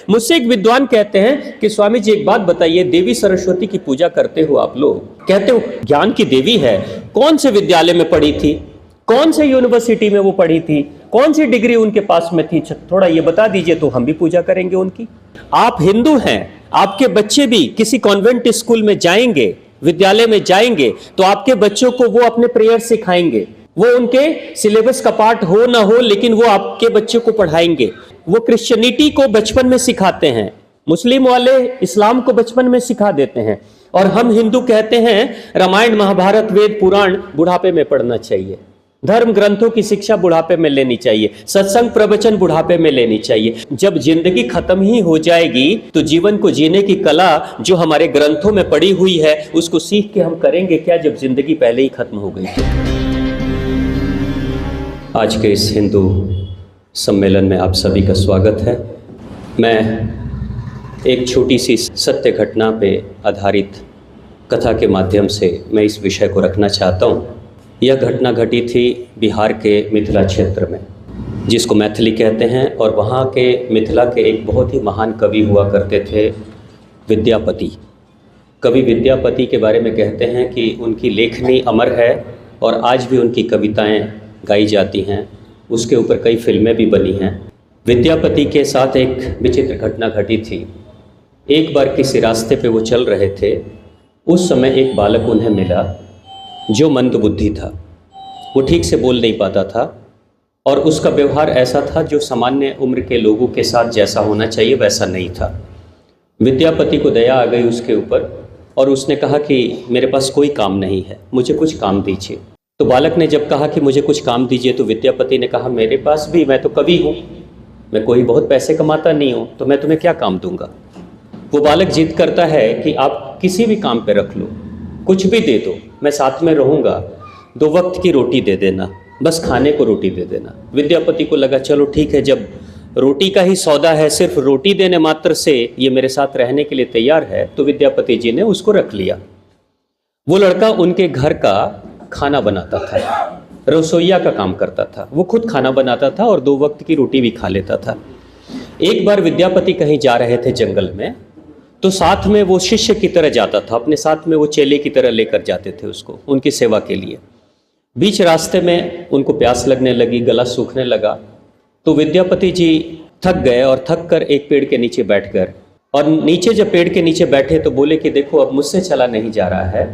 मुझसे एक विद्वान कहते हैं कि स्वामी जी एक बात बताइए, देवी सरस्वती की पूजा करते हो आप लोग, कहते हो ज्ञान की देवी है, कौन से विद्यालय में पढ़ी थी, कौन से यूनिवर्सिटी में वो पढ़ी थी, कौन सी डिग्री उनके पास में थी, थोड़ा ये बता दीजिए तो हम भी पूजा करेंगे उनकी। आप हिंदू हैं, आपके बच्चे भी किसी कॉन्वेंट स्कूल में जाएंगे, विद्यालय में जाएंगे, तो आपके बच्चों को वो अपने प्रेयर सिखाएंगे, वो उनके सिलेबस का पार्ट हो ना हो, लेकिन वो आपके बच्चों को पढ़ाएंगे। वो क्रिश्चियनिटी को बचपन में सिखाते हैं, मुस्लिम वाले इस्लाम को बचपन में सिखा देते हैं, और हम हिंदू कहते हैं रामायण महाभारत वेद पुराण बुढ़ापे में पढ़ना चाहिए, धर्म ग्रंथों की शिक्षा बुढ़ापे में लेनी चाहिए, सत्संग प्रवचन बुढ़ापे में लेनी चाहिए। जब जिंदगी खत्म ही हो जाएगी तो जीवन को जीने की कला जो हमारे ग्रंथों में पड़ी हुई है उसको सीख के हम करेंगे क्या, जब जिंदगी पहले ही खत्म हो गई। आज के इस हिंदू सम्मेलन में आप सभी का स्वागत है। मैं एक छोटी सी सत्य घटना पे आधारित कथा के माध्यम से मैं इस विषय को रखना चाहता हूँ। यह घटना घटी थी बिहार के मिथिला क्षेत्र में, जिसको मैथिली कहते हैं, और वहाँ के मिथिला के एक बहुत ही महान कवि हुआ करते थे, विद्यापति। कवि विद्यापति के बारे में कहते हैं कि उनकी लेखनी अमर है और आज भी उनकी कविताएं गाई जाती हैं, उसके ऊपर कई फिल्में भी बनी हैं। विद्यापति के साथ एक विचित्र घटना घटी थी। एक बार किसी रास्ते पे वो चल रहे थे, उस समय एक बालक उन्हें मिला जो मंदबुद्धि था, वो ठीक से बोल नहीं पाता था और उसका व्यवहार ऐसा था जो सामान्य उम्र के लोगों के साथ जैसा होना चाहिए वैसा नहीं था। विद्यापति को दया आ गई उसके ऊपर और उसने कहा कि मेरे पास कोई काम नहीं है, मुझे कुछ काम दीजिए। तो बालक ने जब कहा कि मुझे कुछ काम दीजिए, तो विद्यापति ने कहा मेरे पास भी, मैं तो कवि हूँ, मैं कोई बहुत पैसे कमाता नहीं हूँ, तो मैं तुम्हें क्या काम दूंगा। वो बालक जिद करता है कि आप किसी भी काम पे रख लो, कुछ भी दे दो, मैं साथ में रहूँगा, 2 वक्त की रोटी दे देना, बस खाने को रोटी दे देना। विद्यापति को लगा चलो ठीक है, जब रोटी का ही सौदा है, सिर्फ रोटी देने मात्र से ये मेरे साथ रहने के लिए तैयार है, तो विद्यापति जी ने उसको रख लिया। वो लड़का उनके घर का खाना बनाता था, रसोइया का काम करता था, वो खुद खाना बनाता था और 2 वक्त की रोटी भी खा लेता था। एक बार विद्यापति कहीं जा रहे थे जंगल में, तो साथ में वो शिष्य की तरह जाता था, अपने साथ में वो चेले की तरह लेकर जाते थे उसको उनकी सेवा के लिए। बीच रास्ते में उनको प्यास लगने लगी, गला सूखने लगा, तो विद्यापति जी थक गए और थक कर एक पेड़ के नीचे बैठ गए। और नीचे जब पेड़ के नीचे बैठे तो बोले कि देखो अब मुझसे चला नहीं जा रहा है,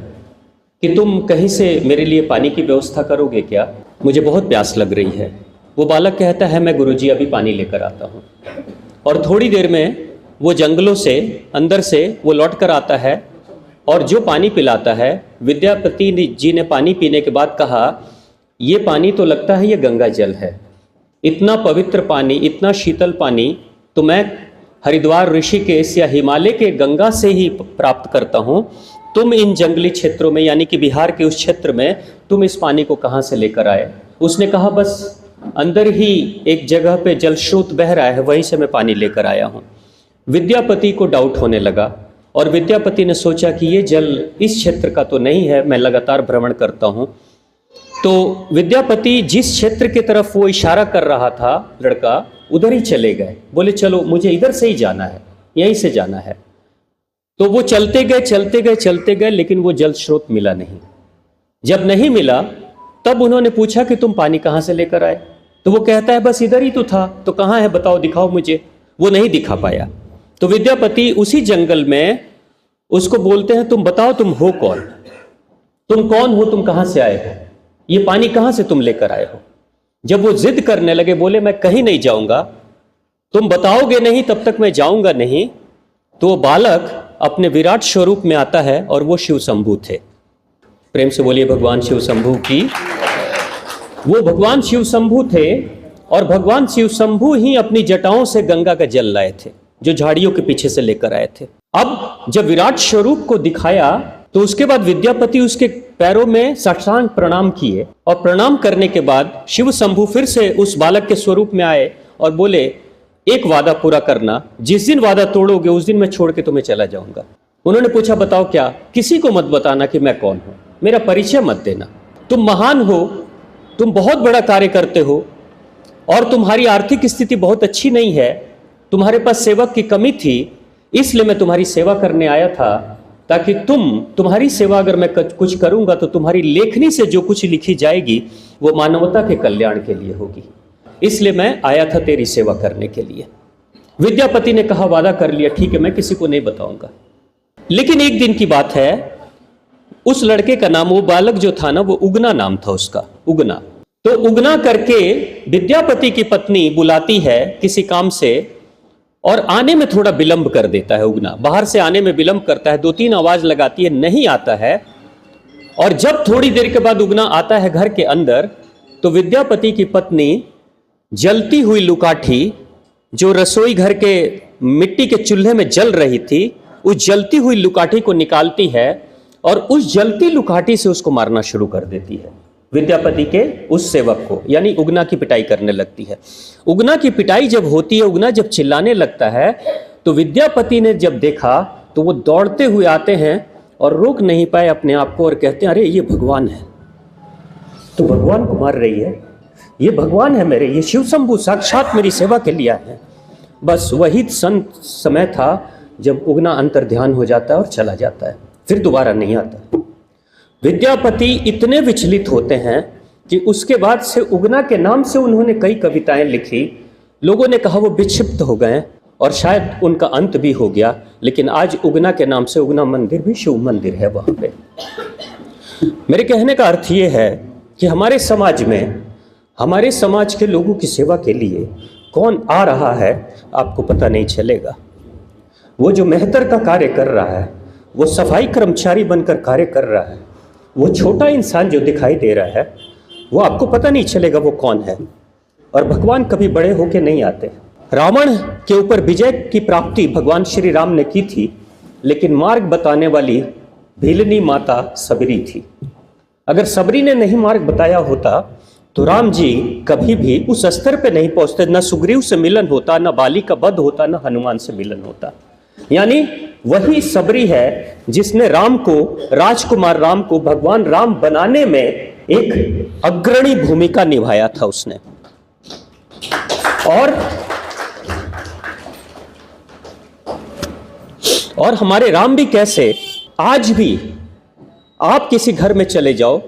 कि तुम कहीं से मेरे लिए पानी की व्यवस्था करोगे क्या, मुझे बहुत प्यास लग रही है। वो बालक कहता है मैं गुरुजी अभी पानी लेकर आता हूँ। और थोड़ी देर में वो जंगलों से अंदर से वो लौट कर आता है और जो पानी पिलाता है, विद्यापति जी ने पानी पीने के बाद कहा ये पानी तो लगता है ये गंगा जल है, इतना पवित्र पानी, इतना शीतल पानी तो मैं हरिद्वार, ऋषिकेश या हिमालय के गंगा से ही प्राप्त करता हूँ, तुम इन जंगली क्षेत्रों में यानी कि बिहार के उस क्षेत्र में तुम इस पानी को कहाँ से लेकर आए। उसने कहा बस अंदर ही एक जगह पे जल स्रोत बह रहा है, वहीं से मैं पानी लेकर आया हूँ। विद्यापति को डाउट होने लगा और विद्यापति ने सोचा कि ये जल इस क्षेत्र का तो नहीं है, मैं लगातार भ्रमण करता हूँ। तो विद्यापति जिस क्षेत्र की तरफ वो इशारा कर रहा था लड़का, उधर ही चले गए। बोले चलो मुझे इधर से ही जाना है, यहीं से जाना है। तो वो चलते गए, लेकिन वो जल स्रोत मिला नहीं। जब नहीं मिला तब उन्होंने पूछा कि तुम पानी कहाँ से लेकर आए, तो वो कहता है बस इधर ही तो था। तो कहाँ है बताओ, दिखाओ मुझे। वो नहीं दिखा पाया। तो विद्यापति उसी जंगल में उसको बोलते हैं तुम बताओ तुम हो कौन, तुम कौन हो, तुम कहां से आए हो, ये पानी कहां से तुम लेकर आए हो। जब वो जिद करने लगे, बोले मैं कहीं नहीं जाऊंगा, तुम बताओगे नहीं तब तक मैं जाऊंगा नहीं। तो वो बालक अपने विराट स्वरूप में आता है और वो शिव शंभू थे। प्रेम से बोलिए भगवान शिव शंभू की। वो भगवान शिव शंभू थे और भगवान शिव शंभू ही अपनी जटाओं से गंगा का जल लाए थे, जो झाड़ियों के पीछे से लेकर आए थे। अब जब विराट स्वरूप को दिखाया तो उसके बाद विद्यापति उसके पैरों में साष्टांग प्रणाम किए और प्रणाम करने के बाद शिव शंभू फिर से उस बालक के स्वरूप में आए और बोले एक वादा पूरा करना, जिस दिन वादा तोड़ोगे उस दिन मैं छोड़ के तुम्हें चला जाऊंगा। उन्होंने पूछा बताओ क्या, किसी को मत बताना कि मैं कौन हूं, मेरा परिचय मत देना, तुम महान हो, तुम बहुत बड़ा कार्य करते हो और तुम्हारी आर्थिक स्थिति बहुत अच्छी नहीं है, तुम्हारे पास सेवक की कमी थी, इसलिए मैं तुम्हारी सेवा करने आया था, ताकि तुम्हारी सेवा अगर मैं कुछ करूंगा तो तुम्हारी लेखनी से जो कुछ लिखी जाएगी वो मानवता के कल्याण के लिए होगी। इसलिए मैं आया था तेरी सेवा करने के लिए। विद्यापति ने कहा, वादा कर लिया, ठीक है, मैं किसी को नहीं बताऊंगा। लेकिन एक दिन की बात है, उस लड़के का नाम, वो बालक जो था ना, वो उगना नाम था उसका, उगना। तो उगना करके विद्यापति की पत्नी बुलाती है किसी काम से, और आने में थोड़ा विलंब कर देता है। उगना बाहर से आने में विलंब करता है, 2-3 आवाज लगाती है, नहीं आता है। और जब थोड़ी देर के बाद उगना आता है घर के अंदर, तो विद्यापति की पत्नी जलती हुई लुकाठी जो रसोई घर के मिट्टी के चूल्हे में जल रही थी, उस जलती हुई लुकाठी को निकालती है और उस जलती लुकाठी से उसको मारना शुरू कर देती है। विद्यापति के उस सेवक को, यानी उगना की पिटाई करने लगती है। उगना की पिटाई जब होती है, उगना जब चिल्लाने लगता है, तो विद्यापति ने जब देखा तो वो दौड़ते हुए आते हैं और रोक नहीं पाए अपने आप को और कहते हैं, अरे ये भगवान है, तो भगवान को मार रही है, ये भगवान है मेरे, ये शिव शंभु साक्षात मेरी सेवा के लिए है। बस वही समय था जब उगना अंतर ध्यान हो जाता है और चला जाता है, फिर दोबारा नहीं आता। विद्यापति इतने विचलित होते हैं कि उसके बाद से उगना के नाम से उन्होंने कई कविताएं लिखी। लोगों ने कहा वो विक्षिप्त हो गए और शायद उनका अंत भी हो गया, लेकिन आज उगना के नाम से उगना मंदिर भी शिव मंदिर है वहां पे। मेरे कहने का अर्थ ये है कि हमारे समाज में, हमारे समाज के लोगों की सेवा के लिए कौन आ रहा है आपको पता नहीं चलेगा। वो जो मेहतर का कार्य कर रहा है, वो सफाई कर्मचारी बनकर कार्य कर रहा है, वो छोटा इंसान जो दिखाई दे रहा है, वो आपको पता नहीं चलेगा वो कौन है। और भगवान कभी बड़े होके नहीं आते। रावण के ऊपर विजय की प्राप्ति भगवान श्री राम ने की थी, लेकिन मार्ग बताने वाली भीलनी माता सबरी थी। अगर सबरी ने नहीं मार्ग बताया होता तो राम जी कभी भी उस स्तर पे नहीं पहुंचते। न सुग्रीव से मिलन होता, न बाली का वध होता, न हनुमान से मिलन होता। यानी वही सबरी है जिसने राम को, राजकुमार राम को भगवान राम बनाने में एक अग्रणी भूमिका निभाया था उसने। और हमारे राम भी कैसे, आज भी आप किसी घर में चले जाओ,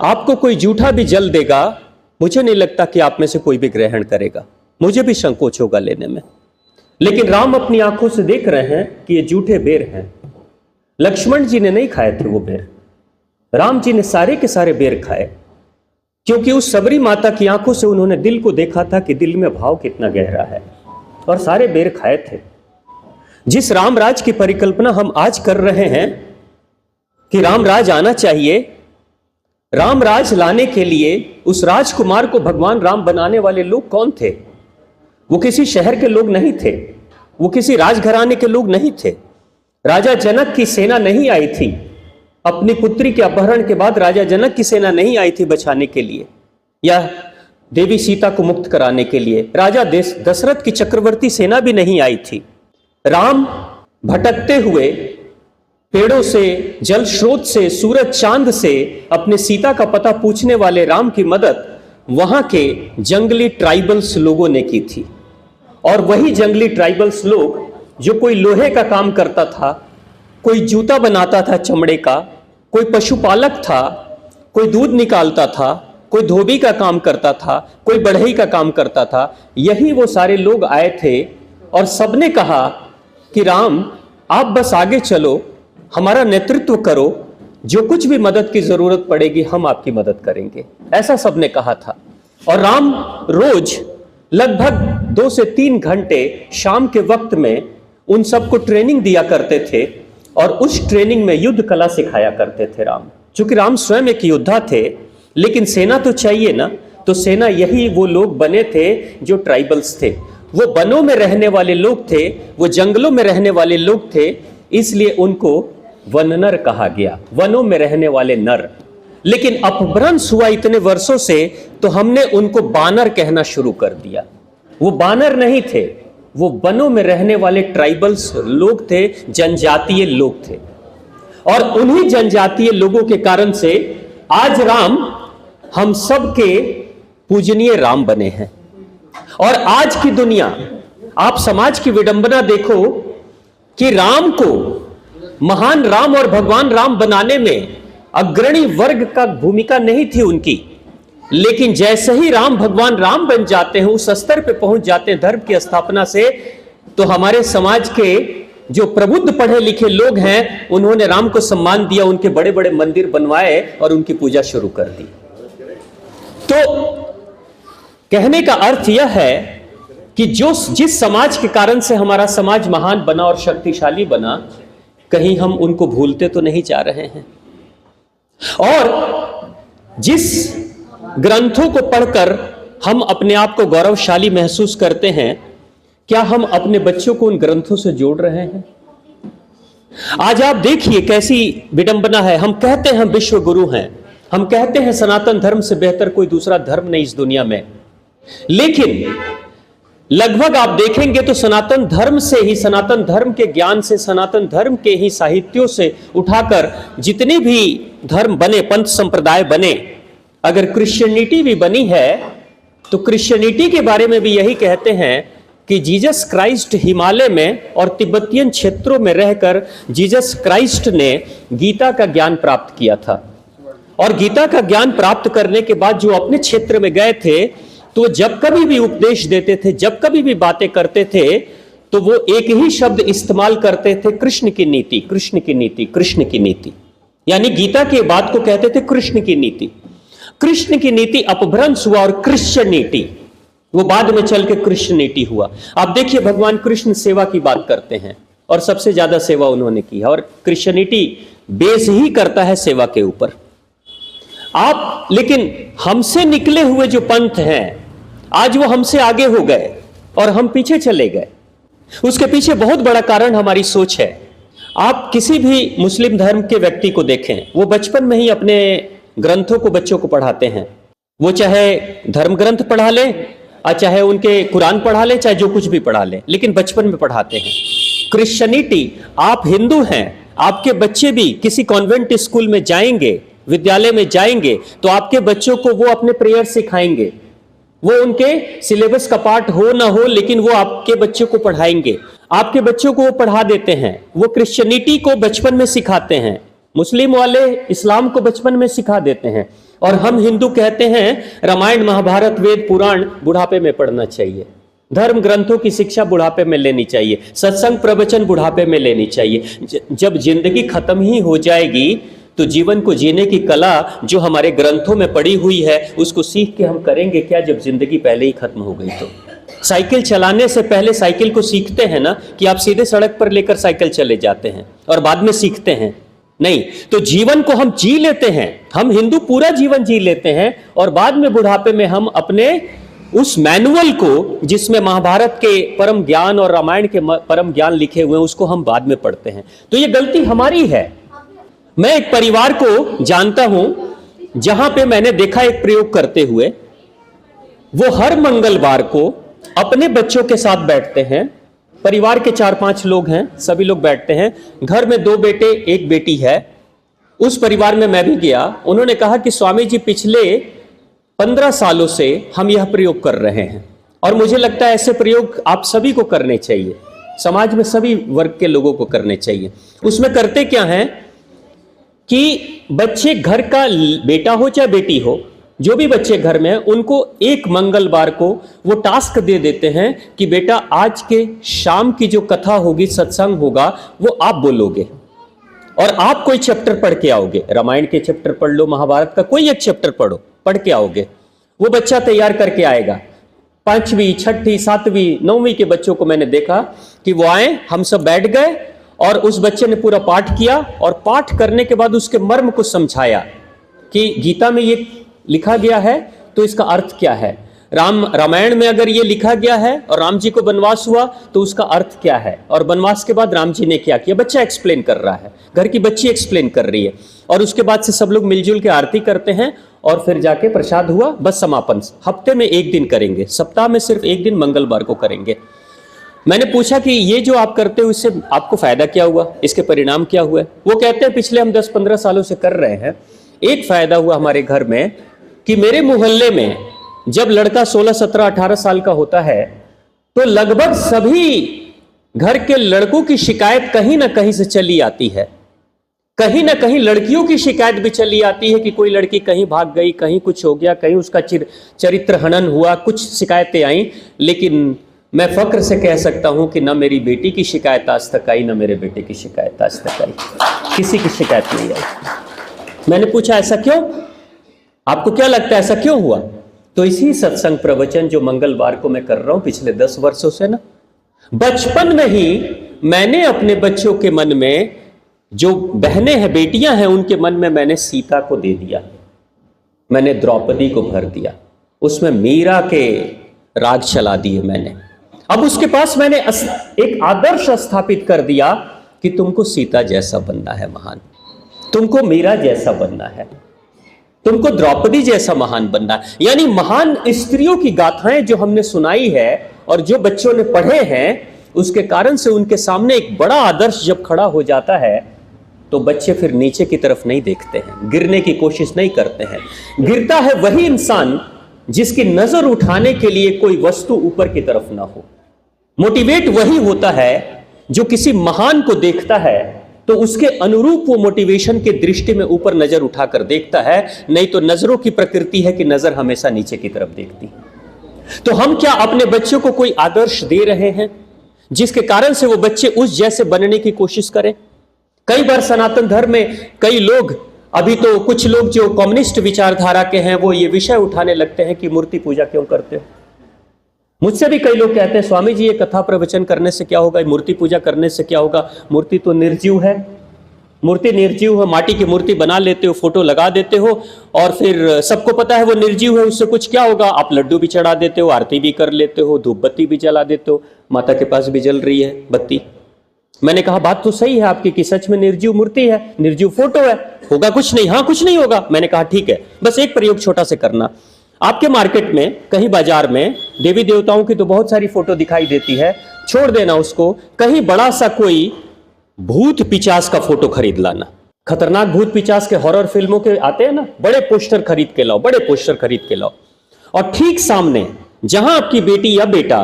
आपको कोई जूठा भी जल देगा, मुझे नहीं लगता कि आप में से कोई भी ग्रहण करेगा, मुझे भी संकोच होगा लेने में। लेकिन राम अपनी आंखों से देख रहे हैं कि ये जूठे बेर हैं। लक्ष्मण जी ने नहीं खाए थे वो बेर, राम जी ने सारे के सारे बेर खाए, क्योंकि उस सबरी माता की आंखों से उन्होंने दिल को देखा था कि दिल में भाव कितना गहरा है, और सारे बेर खाए थे। जिस रामराज की परिकल्पना हम आज कर रहे हैं कि रामराज आना चाहिए, रामराज लाने के लिए उस राजकुमार को भगवान राम बनाने वाले लोग कौन थे? वो किसी शहर के लोग नहीं थे, वो किसी राजघराने के लोग नहीं थे। राजा जनक की सेना नहीं आई थी, अपनी पुत्री के अपहरण के बाद राजा जनक की सेना नहीं आई थी बचाने के लिए या देवी सीता को मुक्त कराने के लिए। राजा दशरथ की चक्रवर्ती सेना भी नहीं आई थी। राम भटकते हुए पेड़ों से, जल स्रोत से, सूरज चांद से अपने सीता का पता पूछने वाले राम की मदद वहां के जंगली ट्राइबल्स लोगों ने की थी। और वही जंगली ट्राइबल्स लोग, जो कोई लोहे का काम करता था, कोई जूता बनाता था चमड़े का, कोई पशुपालक था, कोई दूध निकालता था, कोई धोबी का काम करता था, कोई बढ़ई का काम करता था, यही वो सारे लोग आए थे और सबने कहा कि राम आप बस आगे चलो, हमारा नेतृत्व करो, जो कुछ भी मदद की जरूरत पड़ेगी हम आपकी मदद करेंगे, ऐसा सबने कहा था। और राम रोज लगभग 2 से 3 घंटे शाम के वक्त में उन सबको ट्रेनिंग दिया करते थे और उस ट्रेनिंग में युद्ध कला सिखाया करते थे राम। चूंकि राम स्वयं एक योद्धा थे, लेकिन सेना तो चाहिए ना, तो सेना यही वो लोग बने थे जो ट्राइबल्स थे, वो वनों में रहने वाले लोग थे, वो जंगलों में रहने वाले लोग थे, इसलिए उनको वननर कहा गया, वनों में रहने वाले नर। लेकिन अपभ्रंश हुआ इतने वर्षों से तो हमने उनको बानर कहना शुरू कर दिया। वो बानर नहीं थे, वो वनों में रहने वाले ट्राइबल्स लोग थे, जनजातीय लोग थे। और उन्हीं जनजातीय लोगों के कारण से आज राम हम सब के पूजनीय राम बने हैं। और आज की दुनिया आप समाज की विडंबना देखो कि राम को, महान राम और भगवान राम बनाने में अग्रणी वर्ग का भूमिका नहीं थी उनकी, लेकिन जैसे ही राम भगवान राम बन जाते हैं, उस स्तर पे पहुंच जाते हैं धर्म की स्थापना से, तो हमारे समाज के जो प्रबुद्ध पढ़े लिखे लोग हैं, उन्होंने राम को सम्मान दिया, उनके बड़े बड़े मंदिर बनवाए और उनकी पूजा शुरू कर दी। तो कहने का अर्थ यह है कि जिस समाज के कारण से हमारा समाज महान बना और शक्तिशाली बना, कहीं हम उनको भूलते तो नहीं जा रहे हैं। और जिस ग्रंथों को पढ़कर हम अपने आप को गौरवशाली महसूस करते हैं, क्या हम अपने बच्चों को उन ग्रंथों से जोड़ रहे हैं? आज आप देखिए कैसी विडंबना है। हम कहते हैं हम विश्व गुरु हैं, हम कहते हैं सनातन धर्म से बेहतर कोई दूसरा धर्म नहीं इस दुनिया में, लेकिन लगभग आप देखेंगे तो सनातन धर्म से ही, सनातन धर्म के ज्ञान से, सनातन धर्म के ही साहित्यों से उठाकर जितने भी धर्म बने, पंथ संप्रदाय बने, अगर क्रिश्चियनिटी भी बनी है तो क्रिश्चियनिटी के बारे में भी यही कहते हैं कि जीसस क्राइस्ट हिमालय में और तिब्बतियन क्षेत्रों में रहकर जीसस क्राइस्ट ने गीता का ज्ञान प्राप्त किया था। और गीता का ज्ञान प्राप्त करने के बाद जो अपने क्षेत्र में गए थे, तो जब कभी भी उपदेश देते थे, जब कभी भी बातें करते थे, तो वो एक ही शब्द इस्तेमाल करते थे, कृष्ण की नीति, कृष्ण की नीति, कृष्ण की नीति। यानी गीता के बात को कहते थे कृष्ण की नीति। कृष्ण की नीति अपभ्रंश हुआ और क्रिश्चियनिटी वो बाद में चल के क्रिश्चियनिटी हुआ। आप देखिए भगवान कृष्ण सेवा की बात करते हैं और सबसे ज्यादा सेवा उन्होंने की है, और क्रिश्चियनिटी बेस ही करता है सेवा के ऊपर। आप लेकिन हमसे निकले हुए जो पंथ हैं, आज वो हमसे आगे हो गए और हम पीछे चले गए। उसके पीछे बहुत बड़ा कारण हमारी सोच है। आप किसी भी मुस्लिम धर्म के व्यक्ति को देखें, वो बचपन में ही अपने ग्रंथों को बच्चों को पढ़ाते हैं। वो चाहे धर्म ग्रंथ पढ़ा ले, चाहे उनके कुरान पढ़ा ले, चाहे जो कुछ भी पढ़ा ले, लेकिन बचपन में पढ़ाते हैं। क्रिश्चियनिटी, आप हिंदू हैं, आपके बच्चे भी किसी कॉन्वेंट स्कूल में जाएंगे, विद्यालय में जाएंगे, तो आपके बच्चों को वो अपने प्रेयर सिखाएंगे। वो उनके सिलेबस का पार्ट हो ना हो, लेकिन वो आपके बच्चों को पढ़ाएंगे। आपके बच्चों को वो पढ़ा देते हैं। वो क्रिश्चियनिटी को बचपन में सिखाते हैं। मुस्लिम वाले इस्लाम को बचपन में सिखा देते हैं। और हम हिंदू कहते हैं रामायण, महाभारत, वेद, पुराण बुढ़ापे में पढ़ना चाहिए। धर्म ग्रंथों की शिक्षा बुढ़ापे में लेनी चाहिए। सत्संग प्रवचन बुढ़ापे में लेनी चाहिए। जब जिंदगी खत्म ही हो जाएगी, तो जीवन को जीने की कला जो हमारे ग्रंथों में पड़ी हुई है, उसको सीख के हम करेंगे क्या जब जिंदगी पहले ही खत्म हो गई? तो साइकिल चलाने से पहले साइकिल को सीखते हैं ना, कि आप सीधे सड़क पर लेकर साइकिल चले जाते हैं और बाद में सीखते हैं? नहीं। तो जीवन को हम जी लेते हैं, हम हिंदू पूरा जीवन जी लेते हैं, और बाद में बुढ़ापे में हम अपने उस मैनुअल को, जिसमें महाभारत के परम ज्ञान और रामायण के परम ज्ञान लिखे हुए हैं, उसको हम बाद में पढ़ते हैं। तो ये गलती हमारी है। मैं एक परिवार को जानता हूं जहां पे मैंने देखा एक प्रयोग करते हुए, वो हर मंगलवार को अपने बच्चों के साथ बैठते हैं। परिवार के 4-5 लोग हैं, सभी लोग बैठते हैं। घर में 2 बेटे 1 बेटी है। उस परिवार में मैं भी गया। उन्होंने कहा कि स्वामी जी, पिछले 15 सालों से हम यह प्रयोग कर रहे हैं, और मुझे लगता है ऐसे प्रयोग आप सभी को करने चाहिए, समाज में सभी वर्ग के लोगों को करने चाहिए। उसमें करते क्या हैं कि बच्चे, घर का बेटा हो चाहे बेटी हो, जो भी बच्चे घर में हैं, उनको एक मंगलवार को वो टास्क दे देते हैं कि बेटा आज के शाम की जो कथा होगी, सत्संग होगा, वो आप बोलोगे और आप कोई चैप्टर पढ़ के आओगे। रामायण के चैप्टर पढ़ लो, महाभारत का कोई एक चैप्टर पढ़ के आओगे। वो बच्चा तैयार करके आएगा। 5वीं, 6ठी, 7वीं, 9वीं के बच्चों को मैंने देखा कि वो आए, हम सब बैठ गए और उस बच्चे ने पूरा पाठ किया, और पाठ करने के बाद उसके मर्म को समझाया कि गीता में ये लिखा गया है तो इसका अर्थ क्या है, रामायण में अगर ये लिखा गया है और राम जी को वनवास हुआ तो उसका अर्थ क्या है, और वनवास के बाद राम जी ने क्या किया। बच्चा एक्सप्लेन कर रहा है, घर की बच्ची एक्सप्लेन कर रही है, और उसके बाद से सब लोग मिलजुल के आरती करते हैं, और फिर जाके प्रसाद हुआ, बस समापन। हफ्ते में 1 दिन करेंगे, सप्ताह में सिर्फ 1 दिन मंगलवार को करेंगे। मैंने पूछा कि ये जो आप करते हो, इससे आपको फायदा क्या हुआ, इसके परिणाम क्या हुए? वो कहते हैं पिछले हम 10-15 सालों से कर रहे हैं। एक फायदा हुआ हमारे घर में कि मेरे मोहल्ले में जब लड़का 16, 17, 18 साल का होता है, तो लगभग सभी घर के लड़कों की शिकायत कहीं ना कहीं से चली आती है। कहीं ना कहीं लड़कियों की शिकायत भी चली आती है कि कोई लड़की कहीं भाग गई, कहीं कुछ हो गया, कहीं उसका चरित्र हनन हुआ, कुछ शिकायतें आई। लेकिन मैं फक्र से कह सकता हूं कि ना मेरी बेटी की शिकायत आज तक आई, ना मेरे बेटे की शिकायत आज तक आई, किसी की शिकायत नहीं आई। मैंने पूछा ऐसा क्यों, आपको क्या लगता है ऐसा क्यों हुआ? तो इसी सत्संग प्रवचन जो मंगलवार को मैं कर रहा हूं पिछले 10 वर्षों से ना, बचपन में ही मैंने अपने बच्चों के मन में, जो बहनें हैं, बेटियां हैं, उनके मन में मैंने सीता को दे दिया, मैंने द्रौपदी को भर दिया, उसमें मीरा के राग चला दिए मैंने। अब उसके पास मैंने एक आदर्श स्थापित कर दिया कि तुमको सीता जैसा बनना है महान, तुमको मीरा जैसा बनना है, तुमको द्रौपदी जैसा महान बनना है। यानी महान स्त्रियों की गाथाएं जो हमने सुनाई है और जो बच्चों ने पढ़े हैं, उसके कारण से उनके सामने एक बड़ा आदर्श जब खड़ा हो जाता है तो बच्चे फिर नीचे की तरफ नहीं देखते हैं, गिरने की कोशिश नहीं करते हैं। गिरता है वही इंसान जिसकी नजर उठाने के लिए कोई वस्तु ऊपर की तरफ ना हो। मोटिवेट वही होता है जो किसी महान को देखता है तो उसके अनुरूप वो मोटिवेशन के दृष्टि में ऊपर नजर उठाकर देखता है, नहीं तो नजरों की प्रकृति है कि नजर हमेशा नीचे की तरफ देखती है। तो हम क्या अपने बच्चों को कोई आदर्श दे रहे हैं जिसके कारण से वो बच्चे उस जैसे बनने की कोशिश करें? कई बार सनातन धर्म में कई लोग, अभी तो कुछ लोग जो कम्युनिस्ट विचारधारा के हैं, वो ये विषय उठाने लगते हैं कि मूर्ति पूजा क्यों करते हो। मुझसे भी कई लोग कहते हैं स्वामी जी ये कथा प्रवचन करने से क्या होगा, मूर्ति पूजा करने से क्या होगा, मूर्ति तो निर्जीव है, मूर्ति निर्जीव है, माटी की मूर्ति बना लेते हो, फोटो लगा देते हो और फिर सबको पता है वो निर्जीव है, उससे कुछ क्या होगा, आप लड्डू भी चढ़ा देते हो, आरती भी कर लेते हो, धूप बत्ती भी जला देते हो, माता के पास भी जल रही है बत्ती। मैंने कहा बात तो सही है आपकी कि सच में निर्जीव मूर्ति है, निर्जीव फोटो है, होगा कुछ नहीं, हाँ कुछ नहीं होगा। मैंने कहा ठीक है, बस एक प्रयोग छोटा से करना, आपके मार्केट में कहीं बाजार में देवी देवताओं की तो बहुत सारी फोटो दिखाई देती है, छोड़ देना उसको, कहीं बड़ा सा कोई भूत पिचास का फोटो खरीद लाना। खतरनाक भूत पिचास के हॉरर फिल्मों के आते हैं ना, बड़े पोस्टर खरीद के लाओ, बड़े पोस्टर खरीद के लाओ, और ठीक सामने जहां आपकी बेटी या बेटा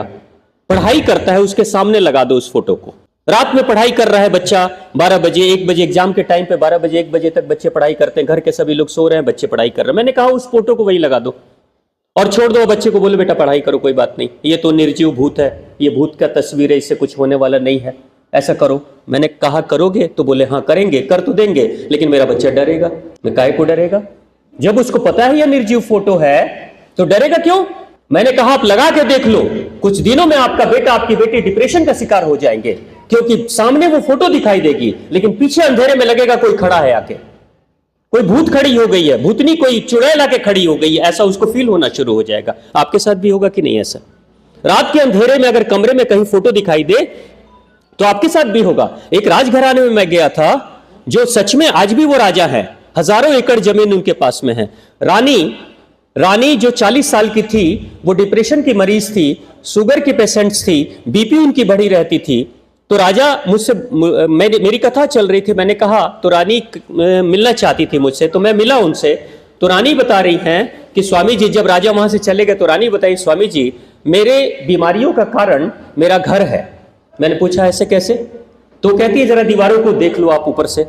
पढ़ाई करता है उसके सामने लगा दो उस फोटो को। रात में पढ़ाई कर रहा है बच्चा, 12 बजे 1 बजे एग्जाम के टाइम पे 12 बजे 1 बजे तक बच्चे पढ़ाई करते हैं, घर के सभी लोग सो रहे हैं, बच्चे पढ़ाई कर रहे हैं। मैंने कहा उस फोटो को वही लगा दो और छोड़ दो, बच्चे को बोलो बेटा पढ़ाई करो, कोई बात नहीं, ये तो निर्जीव भूत है, ये भूत का तस्वीर है, इससे कुछ होने वाला नहीं है, ऐसा करो। मैंने कहा करोगे? तो बोले हाँ करेंगे, कर तो देंगे, लेकिन मेरा बच्चा डरेगा। मैं काहे को डरेगा? जब उसको पता है यह निर्जीव फोटो है तो डरेगा क्यों? मैंने कहा आप लगा के देख लो, कुछ दिनों में आपका बेटा आपकी बेटी डिप्रेशन का शिकार हो जाएंगे, क्योंकि सामने वो फोटो दिखाई देगी लेकिन पीछे अंधेरे में लगेगा कोई खड़ा है आके, कोई भूत खड़ी हो गई है, भूतनी कोई चुड़ैल आके खड़ी हो गई है, ऐसा उसको फील होना शुरू हो जाएगा। आपके साथ भी होगा कि नहीं ऐसा? रात के अंधेरे में अगर कमरे में कहीं फोटो दिखाई दे तो आपके साथ भी होगा। एक राजघराने में मैं गया था जो सच में आज भी वो राजा है, हजारों एकड़ जमीन उनके पास में है। रानी जो 40 साल की थी, वो डिप्रेशन की मरीज थी, शुगर की पेशेंट्स थी, बीपी उनकी बढ़ी रहती थी। तो राजा मुझसे, मेरी कथा चल रही थी, मैंने कहा तो रानी मिलना चाहती थी मुझसे, तो मैं मिला उनसे। तो रानी बता रही हैं कि स्वामी जी, जब राजा वहां से चले गए तो रानी बताई स्वामी जी मेरे बीमारियों का कारण मेरा घर है। मैंने पूछा ऐसे कैसे? तो कहती है जरा दीवारों को देख लो आप ऊपर से।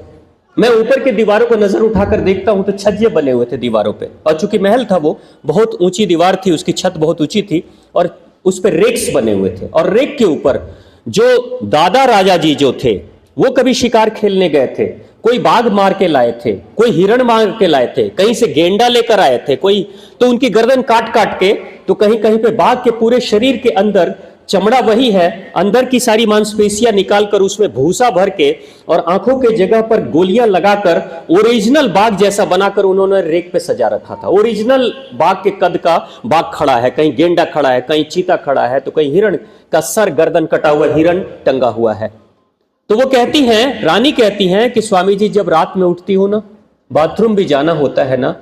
मैं ऊपर के दीवारों को नजर उठाकर देखता हूं तो छज्जे बने हुए थे दीवारों पे, और चूंकि महल था वो बहुत ऊंची दीवार थी, उसकी छत बहुत ऊंची थी और उस पर रेक्स बने हुए थे, और रेक के ऊपर जो दादा राजा जी जो थे वो कभी शिकार खेलने गए थे, कोई बाघ मार के लाए थे, कोई हिरण मार के लाए थे, कहीं से गेंडा लेकर आए थे कोई, तो उनकी गर्दन काट काट के, तो कहीं कहीं पे बाघ के पूरे शरीर के अंदर चमड़ा वही है, अंदर की सारी मांसपेशियां निकालकर उसमें भूसा भर के और आंखों के जगह पर गोलियां लगाकर ओरिजिनल बाघ जैसा बनाकर उन्होंने रेक पे सजा रखा था। ओरिजिनल बाघ के कद का बाघ खड़ा है, कहीं गेंडा खड़ा है, कहीं चीता खड़ा है, तो कहीं हिरण का सर गर्दन कटा हुआ हिरण टंगा हुआ है। तो वो कहती हैं, रानी कहती हैं कि स्वामी जी जब रात में उठती हो ना, बाथरूम भी जाना होता है ना,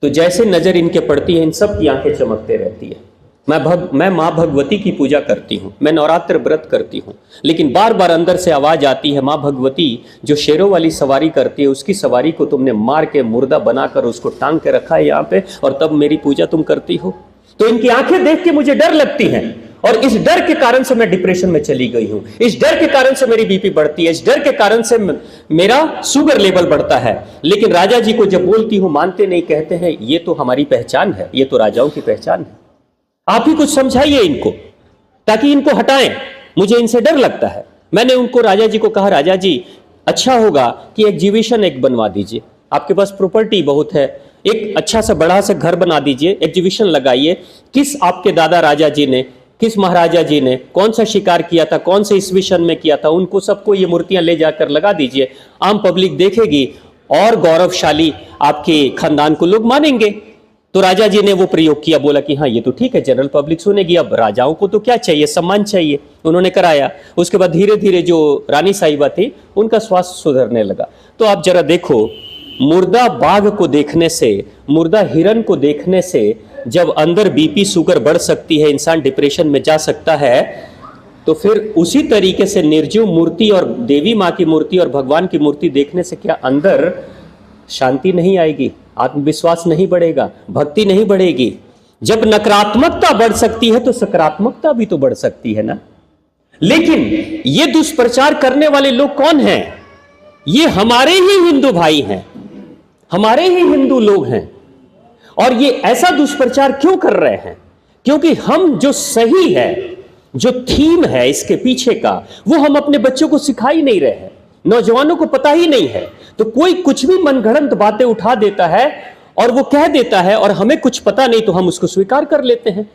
तो जैसे नजर इनके पड़ती है इन सब की आंखें चमकते रहती है। मैं माँ भगवती की पूजा करती हूँ, मैं नवरात्र व्रत करती हूँ, लेकिन बार बार अंदर से आवाज आती है, माँ भगवती जो शेरों वाली सवारी करती है उसकी सवारी को तुमने मार के मुर्दा बनाकर उसको टांग के रखा है यहाँ पे, और तब मेरी पूजा तुम करती हो। तो इनकी आंखें देख के मुझे डर लगती है, और इस डर के कारण से मैं डिप्रेशन में चली गई हूं, इस डर के कारण से मेरी बीपी बढ़ती है, इस डर के कारण से मेरा शुगर लेवल बढ़ता है। लेकिन राजा जी को जब बोलती हूं मानते नहीं, कहते हैं ये तो हमारी पहचान है, ये तो राजाओं की पहचान है, आप ही कुछ समझाइए इनको ताकि इनको हटाएं, मुझे इनसे डर लगता है। मैंने उनको राजा जी को कहा, राजा जी अच्छा होगा कि एग्जीबिशन एक बनवा दीजिए, आपके पास प्रॉपर्टी बहुत है, एक अच्छा सा बड़ा सा घर बना दीजिए, एग्जीबिशन लगाइए, किस आपके दादा राजा जी ने, किस महाराजा जी ने कौन सा शिकार किया था, कौन से ईस्वी सन में किया था, उनको सबको ये मूर्तियां ले जाकर लगा दीजिए, आम पब्लिक देखेगी और गौरवशाली आपके खानदान को लोग मानेंगे। तो राजा जी ने वो प्रयोग किया, बोला कि हाँ ये तो ठीक है, जनरल पब्लिक सुनेगी, अब राजाओं को तो क्या चाहिए, सम्मान चाहिए। उन्होंने कराया। उसके बाद धीरे धीरे जो रानी साहिबा थी उनका स्वास्थ्य सुधरने लगा। तो आप जरा देखो, मुर्दा बाघ को देखने से, मुर्दा हिरन को देखने से जब अंदर बीपी शुगर बढ़ सकती है, इंसान डिप्रेशन में जा सकता है, तो फिर उसी तरीके से निर्जीव मूर्ति और देवी माँ की मूर्ति और भगवान की मूर्ति देखने से क्या अंदर शांति नहीं आएगी, आत्मविश्वास नहीं बढ़ेगा, भक्ति नहीं बढ़ेगी? जब नकारात्मकता बढ़ सकती है तो सकारात्मकता भी तो बढ़ सकती है ना। लेकिन ये दुष्प्रचार करने वाले लोग कौन हैं? ये हमारे ही हिंदू भाई हैं, हमारे ही हिंदू लोग हैं। और ये ऐसा दुष्प्रचार क्यों कर रहे हैं? क्योंकि हम जो सही है, जो थीम है इसके पीछे का, वो हम अपने बच्चों को सिखा ही नहीं रहे हैं, नौजवानों को पता ही नहीं है। तो कोई कुछ भी मनगढ़ंत बातें उठा देता है और वो कह देता है और हमें कुछ पता नहीं तो हम उसको स्वीकार कर लेते हैं।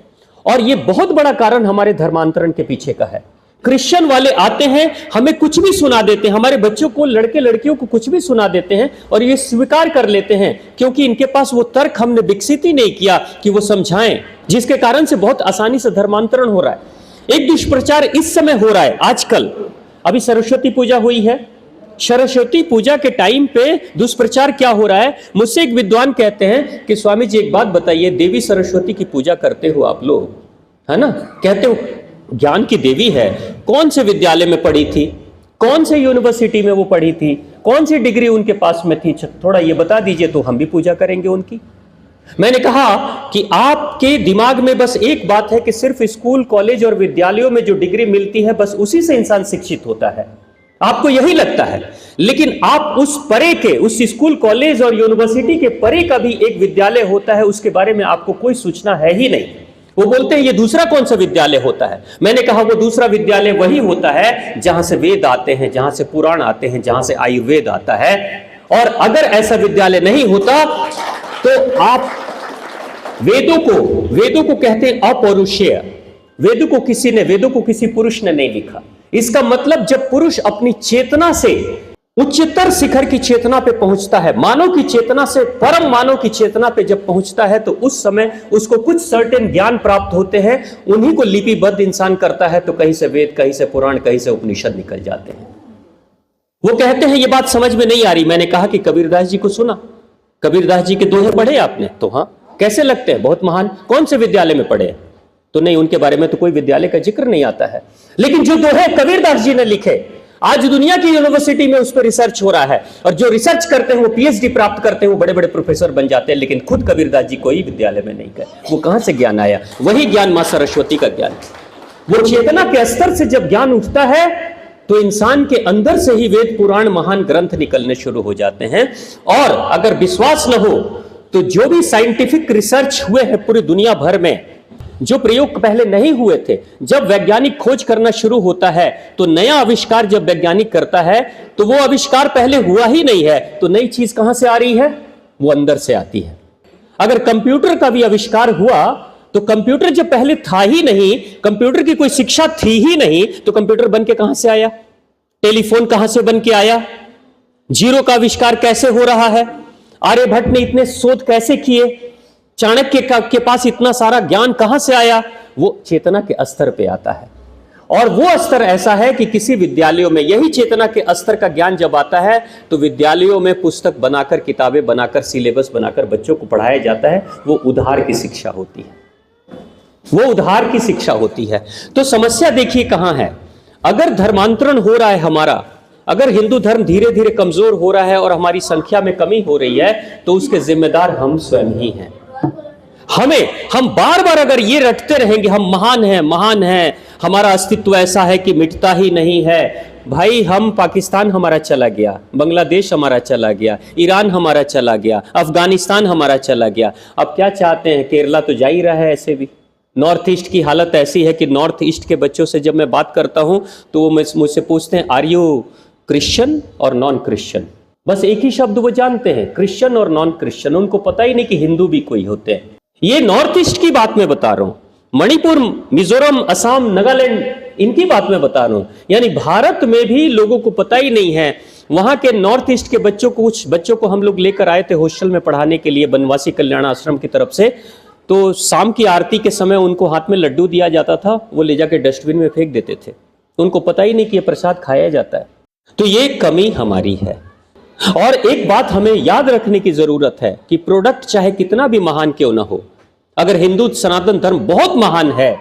और ये बहुत बड़ा कारण हमारे धर्मांतरण के पीछे का है। क्रिश्चियन वाले आते हैं, हमें कुछ भी सुना देते हैं, हमारे बच्चों को, लड़के लड़कियों को कुछ भी सुना देते हैं और ये स्वीकार कर लेते हैं, क्योंकि इनके पास वो तर्क हमने विकसित ही नहीं किया कि वो समझाएं, जिसके कारण से बहुत आसानी से धर्मांतरण हो रहा है। एक दुष्प्रचार इस समय हो रहा है आजकल। अभी सरस्वती पूजा हुई है, सरस्वती पूजा के टाइम पे दुष्प्रचार क्या हो रहा है? मुझसे एक विद्वान कहते हैं कि स्वामी जी एक बात बताइए, देवी सरस्वती की पूजा करते हो आप लोग, है ना, कहते हो ज्ञान की देवी है, कौन से विद्यालय में पढ़ी थी, कौन से यूनिवर्सिटी में वो पढ़ी थी, कौन सी डिग्री उनके पास में थी, थोड़ा ये बता दीजिए तो हम भी पूजा करेंगे उनकी। मैंने कहा कि आपके दिमाग में बस एक बात है कि सिर्फ स्कूल, कॉलेज और विद्यालयों में जो डिग्री मिलती है बस उसी से इंसान शिक्षित होता है, आपको यही लगता है। लेकिन आप उस परे के, उस स्कूल, कॉलेज और यूनिवर्सिटी के परे का भी एक विद्यालय होता है, उसके बारे में आपको कोई सूचना है ही नहीं। वो बोलते हैं ये दूसरा कौन सा विद्यालय होता है? मैंने कहा वो दूसरा विद्यालय वही होता है जहां से वेद आते हैं, जहां से पुराण आते हैं, जहां से आयुर्वेद आता है। और अगर ऐसा विद्यालय नहीं होता तो आप वेदों को कहते हैं अपौरुषेय। वेदों को किसी पुरुष ने नहीं लिखा। इसका मतलब जब पुरुष अपनी चेतना से उच्चतर शिखर की चेतना पे पहुंचता है, मानव की चेतना से परम मानव की चेतना पे जब पहुंचता है, तो उस समय उसको कुछ सर्टेन ज्ञान प्राप्त होते हैं, उन्हीं को लिपिबद्ध इंसान करता है। तो कहीं से वेद, कहीं से पुराण, कहीं से उपनिषद निकल जाते हैं। वो कहते हैं ये बात समझ में नहीं आ रही। मैंने कहा कि कबीरदास जी को सुना, कबीरदास जी के दोहे पढ़े आपने? तो हाँ। कैसे लगते हैं? बहुत महान। कौन से विद्यालय में पढ़े? तो नहीं, उनके बारे में तो कोई विद्यालय का जिक्र नहीं आता है। लेकिन जो दोहे कबीरदास जी ने लिखे, आज दुनिया की यूनिवर्सिटी में उस पर रिसर्च हो रहा है, और जो रिसर्च करते हैं वो पीएचडी प्राप्त करते हैं, वो बड़े बड़े प्रोफेसर बन जाते हैं। लेकिन खुद कबीरदास जी कोई विद्यालय में नहीं गए। वो कहां से ज्ञान आया? वही ज्ञान मां सरस्वती का ज्ञान। वो चेतना के स्तर से जब ज्ञान उठता है तो इंसान के अंदर से ही वेद, पुराण, महान ग्रंथ निकलने शुरू हो जाते हैं। और अगर विश्वास न हो तो जो भी साइंटिफिक रिसर्च हुए हैं पूरी दुनिया भर में, जो प्रयोग पहले नहीं हुए थे, जब वैज्ञानिक खोज करना शुरू होता है, तो नया आविष्कार जब वैज्ञानिक करता है तो वो आविष्कार पहले हुआ ही नहीं है, तो नई चीज कहां से आ रही है? वो अंदर से आती है। अगर कंप्यूटर का भी आविष्कार हुआ तो कंप्यूटर जब पहले था ही नहीं, कंप्यूटर की कोई शिक्षा थी ही नहीं, तो कंप्यूटर बन के कहां से आया? टेलीफोन कहां से बन के आया? जीरो का आविष्कार कैसे हो रहा है? आर्यभट्ट ने इतने शोध कैसे किए? चाणक्य के पास इतना सारा ज्ञान कहां से आया? वो चेतना के स्तर पे आता है। और वो स्तर ऐसा है कि किसी विद्यालयों में यही चेतना के स्तर का ज्ञान जब आता है तो विद्यालयों में पुस्तक बनाकर, किताबें बनाकर, सिलेबस बनाकर बच्चों को पढ़ाया जाता है। वो उद्धार की शिक्षा होती है, वो उद्धार की शिक्षा होती है। तो समस्या देखिए कहां है। अगर धर्मांतरण हो रहा है हमारा, अगर हिंदू धर्म धीरे धीरे कमजोर हो रहा है और हमारी संख्या में कमी हो रही है, तो उसके जिम्मेदार हम स्वयं ही हैं। हम बार बार अगर ये रटते रहेंगे हम महान हैं, हमारा अस्तित्व ऐसा है कि मिटता ही नहीं है। भाई हम पाकिस्तान हमारा चला गया, बांग्लादेश हमारा चला गया, ईरान हमारा चला गया, अफगानिस्तान हमारा चला गया। अब क्या चाहते हैं? केरला तो जा ही रहा है ऐसे भी। नॉर्थ ईस्ट की हालत ऐसी है कि नॉर्थ ईस्ट के बच्चों से जब मैं बात करता हूं तो वो मुझसे पूछते हैं आर यू क्रिश्चियन और नॉन क्रिश्चियन। बस एक ही शब्द वो जानते हैं, क्रिश्चियन और नॉन क्रिश्चियन। उनको पता ही नहीं कि हिंदू भी कोई होते हैं। ये नॉर्थ ईस्ट की बात मैं बता रहा हूं, मणिपुर, मिजोरम, असम, नागालैंड, इनकी बात मैं बता रहा हूं। यानी भारत में भी लोगों को पता ही नहीं है। वहां के नॉर्थ ईस्ट के बच्चों को, कुछ बच्चों को हम लोग लेकर आए थे हॉस्टल में पढ़ाने के लिए बनवासी कल्याण आश्रम की तरफ से। तो शाम की आरती के समय उनको हाथ में लड्डू दिया जाता था, वो ले जाके डस्टबिन में फेंक देते थे। उनको पता ही नहीं कि ये प्रसाद खाया जाता है। तो ये कमी हमारी है। और एक बात हमें याद रखने की जरूरत है कि प्रोडक्ट चाहे कितना भी महान क्यों ना हो, अगर हिंदू सनातन धर्म बहुत महान है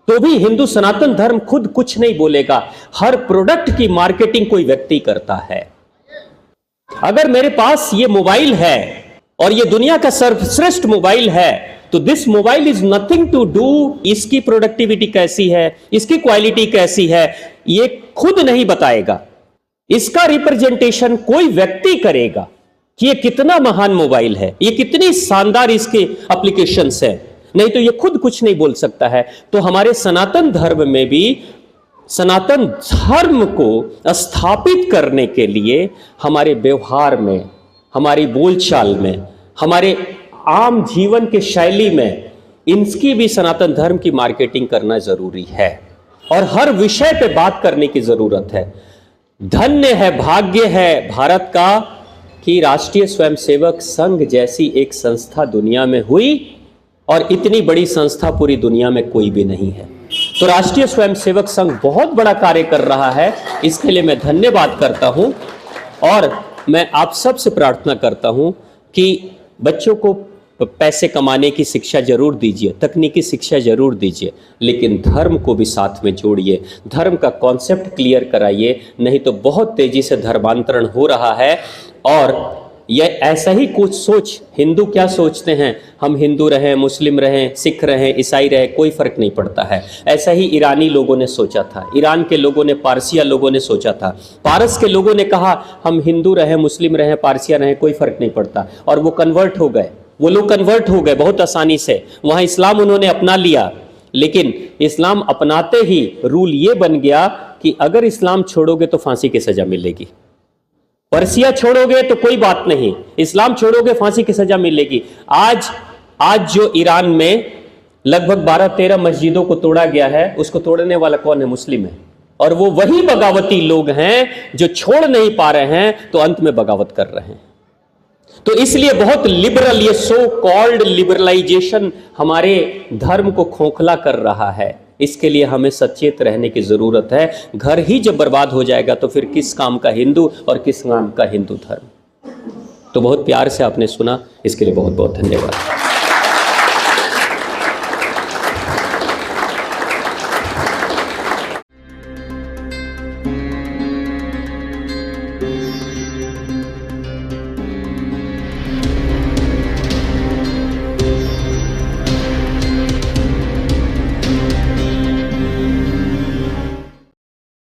तो भी हिंदू सनातन धर्म खुद कुछ नहीं बोलेगा। हर प्रोडक्ट की मार्केटिंग कोई व्यक्ति करता है। अगर मेरे पास ये मोबाइल है और ये दुनिया का सर्वश्रेष्ठ मोबाइल है तो this mobile is nothing to do, इसकी प्रोडक्टिविटी कैसी है, इसकी क्वालिटी कैसी है, ये खुद नहीं बताएगा। इसका रिप्रेजेंटेशन कोई व्यक्ति करेगा कि ये कितना महान मोबाइल है, ये कितनी शानदार इसके एप्लीकेशंस है। नहीं तो ये खुद कुछ नहीं बोल सकता है। तो हमारे सनातन धर्म में भी सनातन धर्म को स्थापित करने के लिए हमारे व्यवहार में, हमारी बोलचाल में, हमारे आम जीवन के शैली में इनकी भी सनातन धर्म की मार्केटिंग करना जरूरी है और हर विषय पे बात करने की जरूरत है। धन्य है, भाग्य है भारत का कि राष्ट्रीय स्वयंसेवक संघ जैसी एक संस्था दुनिया में हुई और इतनी बड़ी संस्था पूरी दुनिया में कोई भी नहीं है। तो राष्ट्रीय स्वयंसेवक संघ बहुत बड़ा कार्य कर रहा है, इसके लिए मैं धन्यवाद करता हूं। और मैं आप सबसे प्रार्थना करता हूं कि बच्चों को पैसे कमाने की शिक्षा जरूर दीजिए, तकनीकी शिक्षा जरूर दीजिए, लेकिन धर्म को भी साथ में जोड़िए, धर्म का कॉन्सेप्ट क्लियर कराइए। नहीं तो बहुत तेजी से धर्मांतरण हो रहा है। और यह ऐसा ही कुछ सोच, हिंदू क्या सोचते हैं, हम हिंदू रहें, मुस्लिम रहें, सिख रहें, ईसाई रहें, कोई फर्क नहीं पड़ता है। ऐसा ही ईरानी लोगों ने सोचा था, ईरान के लोगों ने, पारसिया लोगों ने सोचा था, पारस के लोगों ने कहा हम हिंदू रहें, मुस्लिम रहें, पारसिया रहें, कोई फर्क नहीं पड़ता। और वो कन्वर्ट हो गए, वो लोग कन्वर्ट हो गए बहुत आसानी से। वहां इस्लाम उन्होंने अपना लिया, लेकिन इस्लाम अपनाते ही रूल ये बन गया कि अगर इस्लाम छोड़ोगे तो फांसी की सजा मिलेगी, पर्सिया छोड़ोगे तो कोई बात नहीं, इस्लाम छोड़ोगे फांसी की सजा मिलेगी। आज जो ईरान में लगभग 12-13 मस्जिदों को तोड़ा गया है, उसको तोड़ने वाला कौन है? मुस्लिम है। और वो वही बगावती लोग हैं जो छोड़ नहीं पा रहे हैं तो अंत में बगावत कर रहे हैं। तो इसलिए बहुत लिबरल, ये सो कॉल्ड लिबरलाइजेशन हमारे धर्म को खोखला कर रहा है। इसके लिए हमें सचेत रहने की जरूरत है। घर ही जब बर्बाद हो जाएगा तो फिर किस काम का हिंदू और किस काम का हिंदू धर्म। तो बहुत प्यार से आपने सुना, इसके लिए बहुत बहुत धन्यवाद।